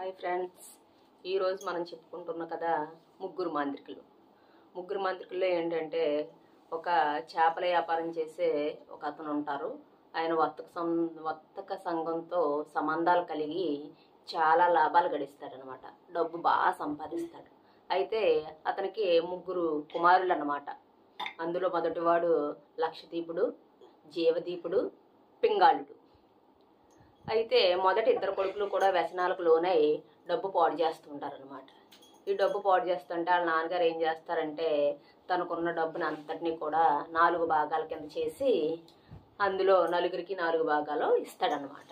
Hi friends, ఈరోజు మనం చెప్పుకుంటున్న కథ ముగ్గురు మాంత్రికులు. ముగ్గురు మాంత్రికుల్లో ఏంటంటే ఒక చేపల వ్యాపారం చేసే ఒక అతను ఉంటారు. ఆయన వర్తక సంఘంతో సంబంధాలు కలిగి చాలా లాభాలు గడిస్తాడనమాట. డబ్బు బాగా సంపాదిస్తాడు. అయితే అతనికి ముగ్గురు కుమారులు అన్నమాట. అందులో మొదటివాడు లక్షదీపుడు, జీవదీపుడు, పింగాళుడు. అయితే మొదటి ఇద్దరు కొడుకులు కూడా వ్యసనాలకు లోనై డబ్బు పాడు చేస్తుంటారనమాట. ఈ డబ్బు పాడు చేస్తుంటే వాళ్ళ నాన్నగారు ఏం చేస్తారంటే తనకున్న డబ్బుని అంతటినీ కూడా 4 భాగాల కింద చేసి అందులో నలుగురికి 4 భాగాలు ఇస్తాడనమాట.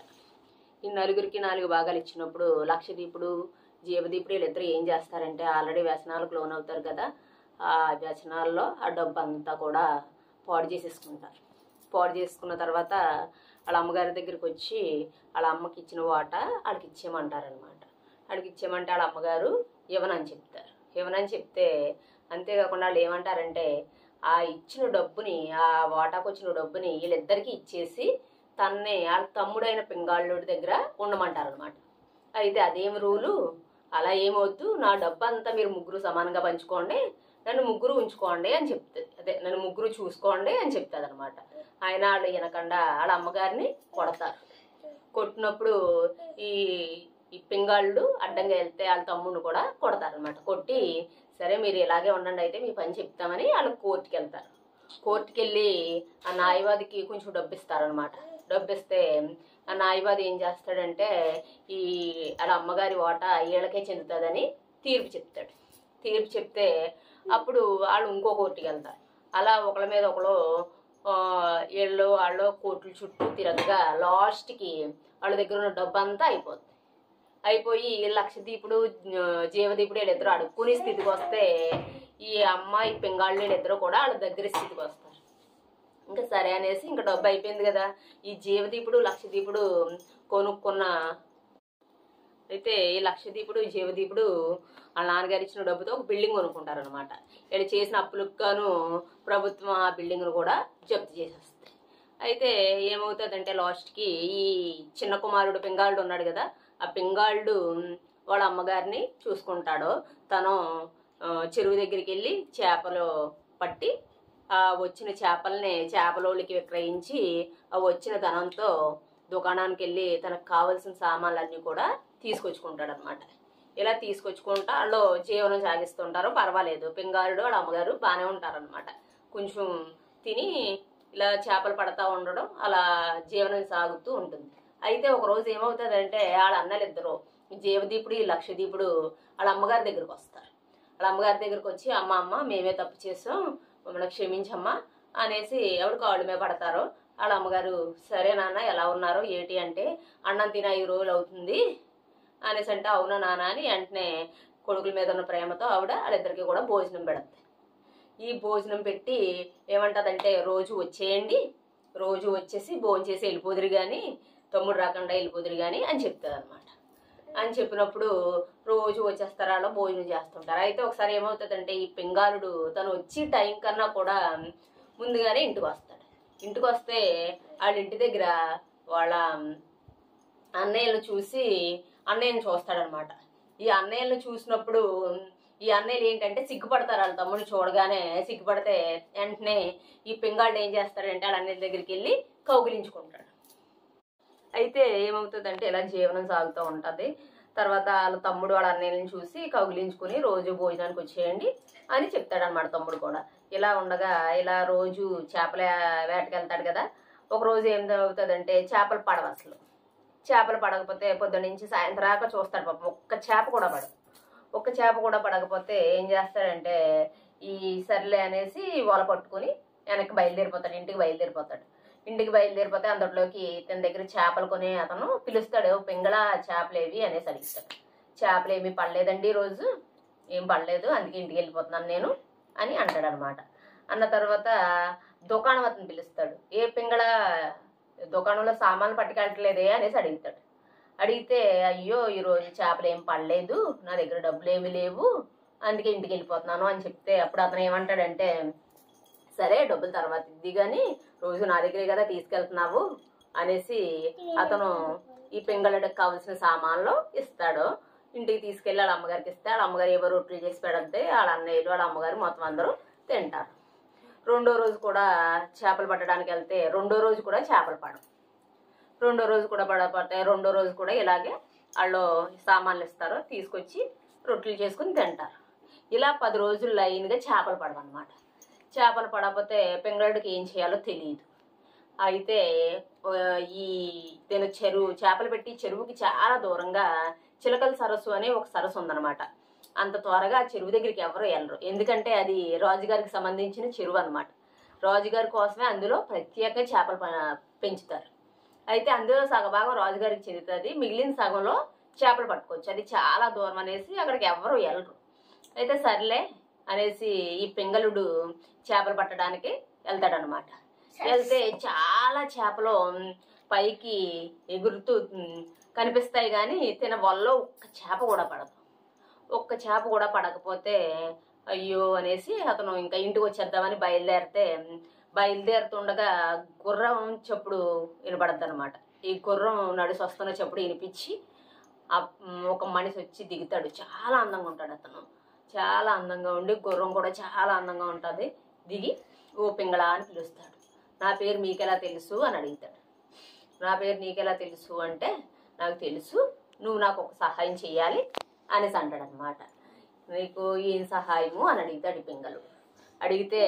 ఈ నలుగురికి 4 భాగాలు ఇచ్చినప్పుడు లక్షదీపుడు, జీవదీపుడు వీళ్ళిద్దరు ఏం చేస్తారంటే ఆల్రెడీ వ్యసనాలకు లోన్ అవుతారు కదా, ఆ వ్యసనాల్లో ఆ డబ్బు అంతా కూడా పాడు చేసేసుకుంటారు. పాడు చేసుకున్న తర్వాత వాళ్ళ అమ్మగారి దగ్గరికి వచ్చి వాళ్ళ అమ్మకి ఇచ్చిన వాటా వాళ్ళకి ఇచ్చేయమంటారనమాట. వాళ్ళకి ఇచ్చేయమంటే వాళ్ళ అమ్మగారు ఇవ్వనని చెప్తారు. ఇవ్వనని చెప్తే అంతేకాకుండా వాళ్ళు ఏమంటారంటే ఆ ఇచ్చిన డబ్బుని, ఆ వాటాకు వచ్చిన డబ్బుని వీళ్ళిద్దరికీ ఇచ్చేసి తన్నే వాళ్ళ తమ్ముడైన పింగాళ్ళుడి దగ్గర ఉండమంటారనమాట. అయితే అదేం రూలు, అలా ఏమవుద్దు, నా డబ్బు అంతా మీరు ముగ్గురు సమానంగా పంచుకోండి, నన్ను ముగ్గురు ఉంచుకోండి అని చెప్తుంది. అదే నన్ను ముగ్గురు చూసుకోండి అని చెప్తుంది అనమాట. ఆయన వాళ్ళు వినకుండా వాళ్ళ అమ్మగారిని కొడతారు. కొట్టినప్పుడు ఈ పింగాళ్ళు అడ్డంగా వెళ్తే వాళ్ళ తమ్ముడిని కూడా కొడతారనమాట. కొట్టి సరే మీరు ఇలాగే ఉండండి, అయితే మీ పని చెప్తామని వాళ్ళు కోర్టుకి వెళ్తారు. కోర్టుకి వెళ్ళి ఆ న్యాయవాదికి కొంచెం డబ్బు ఇస్తారనమాట. డబ్బు ఇస్తే ఆ న్యాయవాది ఏం చేస్తాడంటే వాళ్ళ అమ్మగారి వాటా వీళ్ళకే చెందుతుందని తీర్పు చెప్తాడు. తీర్పు చెప్తే అప్పుడు వాళ్ళు ఇంకో కోర్టుకి వెళ్తారు. అలా ఒకళ్ళ మీద ఒకళ్ళు వాళ్ళు కోర్టుల చుట్టూ తిరగగా లాస్ట్కి వాళ్ళ దగ్గర ఉన్న డబ్బు అంతా అయిపోయి లక్షదీపుడు, జీవదీపుడు వీళ్ళిద్దరూ అడుక్కునే స్థితికి వస్తే ఈ అమ్మాయి పింగాళ్ళు వీళ్ళిద్దరూ కూడా వాళ్ళ దగ్గర స్థితికి వస్తారు. ఇంకా సరే అనేసి ఇంకా డబ్బు అయిపోయింది కదా, ఈ జీవదీపుడు లక్షదీపుడు కొనుక్కున్న అయితే ఈ లక్షదీపుడు జీవదీపుడు వాళ్ళ నాన్నగారు ఇచ్చిన డబ్బుతో ఒక బిల్డింగ్ కొనుక్కుంటారనమాట. వీళ్ళు చేసిన అప్పులకు గాను ప్రభుత్వం ఆ బిల్డింగ్ను కూడా జప్తు చేసేస్తుంది. అయితే ఏమవుతుందంటే లాస్ట్కి ఈ చిన్న కుమారుడు పింగాళ్ళు ఉన్నాడు కదా, ఆ పింగాళ్ళు వాళ్ళ అమ్మగారిని చూసుకుంటాడు. తను చెరువు దగ్గరికి వెళ్ళి చేపలు పట్టి ఆ వచ్చిన చేపల్ని చేపలోళ్ళకి విక్రయించి ఆ వచ్చిన ధనంతో దుకాణానికి వెళ్ళి తనకు కావాల్సిన సామాన్లన్నీ కూడా తీసుకొచ్చుకుంటాడు అనమాట. ఇలా తీసుకొచ్చుకుంటా వాళ్ళు జీవనం సాగిస్తుంటారు. పర్వాలేదు, పింగారుడు వాళ్ళ అమ్మగారు బాగానే ఉంటారనమాట. కొంచెం తిని ఇలా చేపలు పడతా ఉండడం అలా జీవనం సాగుతూ ఉంటుంది. అయితే ఒకరోజు ఏమవుతుందంటే వాళ్ళ అన్నలిద్దరూ జీవదీపుడు, ఈ లక్షదీపుడు వాళ్ళ అమ్మగారి దగ్గరకు వస్తారు. వాళ్ళ అమ్మగారి దగ్గరకు వచ్చి అమ్మ మేమే తప్పు చేసాం, మమ్మల్ని క్షమించమ్మా అనేసి ఎవరు కాళ్ళ మీద పడతారో వాళ్ళ అమ్మగారు సరే నాన్న ఎలా ఉన్నారు ఏంటి అంటే అన్నం తిన 5 రోజులు అవుతుంది అనేసి అంటే అవునా నాన్న అని వెంటనే కొడుకుల మీద ఉన్న ప్రేమతో ఆవిడ వాళ్ళిద్దరికి కూడా భోజనం పెడతాయి. ఈ భోజనం పెట్టి ఏమంటుందంటే రోజు వచ్చేయండి, రోజు వచ్చేసి భోజనం చేసి వెళ్ళిపోదురు కానీ, తమ్ముడు రాకుండా వెళ్ళిపోదురు కానీ అని చెప్తుంది అనమాట. అని చెప్పినప్పుడు రోజు వచ్చేస్తారు, వాళ్ళు భోజనం చేస్తుంటారు. అయితే ఒకసారి ఏమవుతుందంటే ఈ పింగాళుడు తను వచ్చి టైం కన్నా కూడా ముందుగానే ఇంటికి వస్తాడు. ఇంటికి వస్తే వాళ్ళ ఇంటి దగ్గర వాళ్ళ అన్నయ్యలను చూసి అన్నయ్యను చూస్తాడనమాట. ఈ అన్నయ్యలను చూసినప్పుడు ఈ అన్నయ్యలు ఏంటంటే సిగ్గుపడతారు. వాళ్ళ తమ్ముడిని చూడగానే సిగ్గుపడితే వెంటనే ఈ పింగాళ్ళు ఏం చేస్తాడంటే వాళ్ళ అన్నయ్యల దగ్గరికి వెళ్ళి కౌగిలించుకుంటాడు. అయితే ఏమవుతుందంటే ఇలా జీవనం సాగుతూ ఉంటుంది. తర్వాత వాళ్ళ తమ్ముడు వాళ్ళ అన్నయ్యలను చూసి కౌగిలించుకుని రోజు భోజనానికి వచ్చేయండి అని చెప్తాడనమాట. తమ్ముడు కూడా ఇలా ఉండగా ఇలా రోజు చేపల వేటకి వెళ్తాడు కదా. ఒకరోజు ఏం అవుతుందంటే చేపలు పడవు. అసలు చేపలు పడకపోతే పొద్దున్న నుంచి సాయంత్రం దాకా చూస్తాడు పాపం, ఒక్క చేప కూడా పడకపోతే ఏం చేస్తాడంటే ఈ సర్లే అనేసి వల పట్టుకుని వెనక్కి బయలుదేరిపోతాడు. ఇంటికి బయలుదేరిపోతే అంతట్లోకి తన దగ్గర చేపలు కొనే అతను పిలుస్తాడు. పింగళ చేపలేవి అనేసి అడుగుతాడు. చేపలు ఏమీ పడలేదండి, ఈరోజు ఏం పడలేదు, అందుకే ఇంటికి వెళ్ళిపోతున్నాను నేను అని అంటాడు అనమాట. అన్న తర్వాత దుకాణం అతను పిలుస్తాడు. ఏ పింగళ దుకాణంలో సామాన్లు పట్టుకెళ్ళట్లేదే అనేసి అడిగితే అయ్యో ఈరోజు చేపలు ఏం పడలేదు, నా దగ్గర డబ్బులు ఏమి లేవు, అందుకే ఇంటికి వెళ్ళిపోతున్నాను అని చెప్తే అప్పుడు అతను ఏమంటాడంటే సరే డబ్బులు తర్వాత ఇద్ది కానీ రోజు నా దగ్గరే కదా తీసుకెళ్తున్నావు అనేసి అతను ఈ పింగళకి కావాల్సిన సామాన్లు ఇస్తాడు. ఇంటికి తీసుకెళ్ళి వాళ్ళ అమ్మగారికి ఇస్తే వాళ్ళ అమ్మగారు ఏవో రొట్టెలు చేసి పెడితే వాళ్ళ అన్నయ్యలు వాళ్ళ అమ్మగారు మొత్తం అందరూ తింటారు. రెండో రోజు కూడా చేపలు పట్టడానికి వెళ్తే రెండో రోజు కూడా చేపలు పడవు. రెండో రోజు కూడా పడకపోతే రెండో రోజు కూడా ఇలాగే వాళ్ళు సామాన్లు ఇస్తారో తీసుకొచ్చి రొట్టెలు చేసుకుని తింటారు. ఇలా 10 రోజులు లైన్గా చేపలు పడవన్నమాట. చేపలు పడకపోతే పింగళుడికి ఏం చేయాలో తెలియదు. అయితే ఈ నేను చేపలు పెట్టి చెరువుకి చాలా దూరంగా చిలకల సరస్సు అనే ఒక సరస్సు ఉందన్నమాట. అంత త్వరగా చెరువు దగ్గరికి ఎవరు వెళ్ళరు, ఎందుకంటే అది రాజుగారికి సంబంధించిన చెరువు అనమాట. రాజుగారి కోసమే అందులో ప్రత్యేక చేపలు పెంచుతారు. అయితే అందులో సగభాగం రాజుగారికి చెందుతుంది, మిగిలిన సగంలో చేపలు పట్టుకోవచ్చు. అది చాలా దూరం అనేసి అక్కడికి ఎవరు వెళ్ళరు. అయితే సర్లే అనేసి ఈ పింగళుడు చేపలు పట్టడానికి వెళ్తాడనమాట. వెళ్తే చాలా చేపలు పైకి ఎగురుతూ కనిపిస్తాయి, కానీ తిన వల్లో ఒక్క చేప కూడా పడదు. ఒక్క చేప కూడా పడకపోతే అయ్యో అనేసి అతను ఇంకా ఇంటికి వచ్చేద్దామని బయలుదేరుతుండగా గుర్రం చప్పుడు వినపడద్దు అనమాట. ఈ గుర్రం నడిచి వస్తున్న చప్పుడు వినిపించి ఒక మనిషి వచ్చి దిగుతాడు. చాలా అందంగా ఉంటాడు అతను, చాలా అందంగా ఉండి గుర్రం కూడా చాలా అందంగా ఉంటుంది. దిగి ఓ పింగళ అని పిలుస్తాడు. నా పేరు మీకెలా తెలుసు అని అడుగుతాడు. నా పేరు నీకెలా తెలుసు అంటే నాకు తెలుసు, నువ్వు నాకు ఒక సహాయం చెయ్యాలి అనేసి అంటాడు అనమాట. నీకు ఏం సహాయము అని అడుగుతాడు ఈ పింగళు. అడిగితే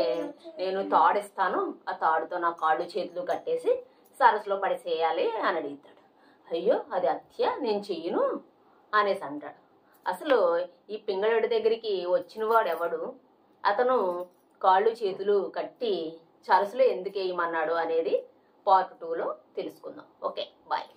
నేను తాడిస్తాను, ఆ తాడుతో నా కాళ్ళు చేతులు కట్టేసి సరస్సులో పడిసేయాలి అని అడుగుతాడు. అయ్యో అది హత్య, నేను చెయ్యను అనేసి అంటాడు. అసలు ఈ పింగళుడి దగ్గరికి వచ్చిన వాడు ఎవడు, అతను కాళ్ళు చేతులు కట్టి సరస్సులో ఎందుకు వేయమన్నాడు అనేది పార్ట్ 2లో తెలుసుకుందాం. Okay, bye.